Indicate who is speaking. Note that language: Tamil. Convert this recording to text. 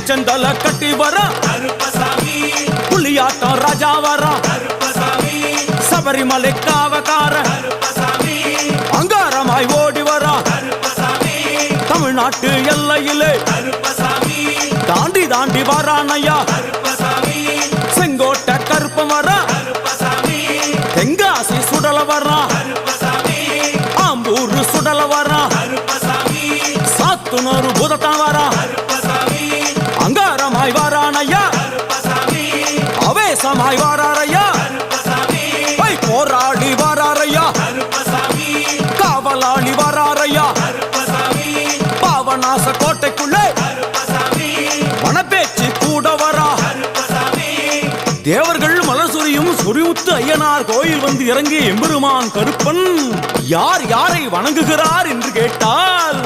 Speaker 1: செந்தல கட்டி வர புலியாட்டம் ராஜா வர சபரிமலை காவக்கார அங்காரமாய் ஓடி வர தமிழ்நாட்டு எல்லையிலே தாண்டி தாண்டி வரானையா செங்கோட்டை கருப்பம் வர தெங்காசி சுடல வர ஆம்பூர் சுடல வர சாத்துனூர் புதத்தான் வர அங்காரமாய் வரானையா அவேசமாய் வராரையா போராடி வராரையா காவலாளி வராரையா பாவநாச கோட்டைக்குள்ளே வனப்பேச்சு கூட வரா தேவர்கள் மலர் சொரியும் சொரிமுத்து ஐயனார் கோயில் வந்து இறங்கி எம்பெருமான் கருப்பன் யார் யாரை வணங்குகிறார் என்று கேட்டால்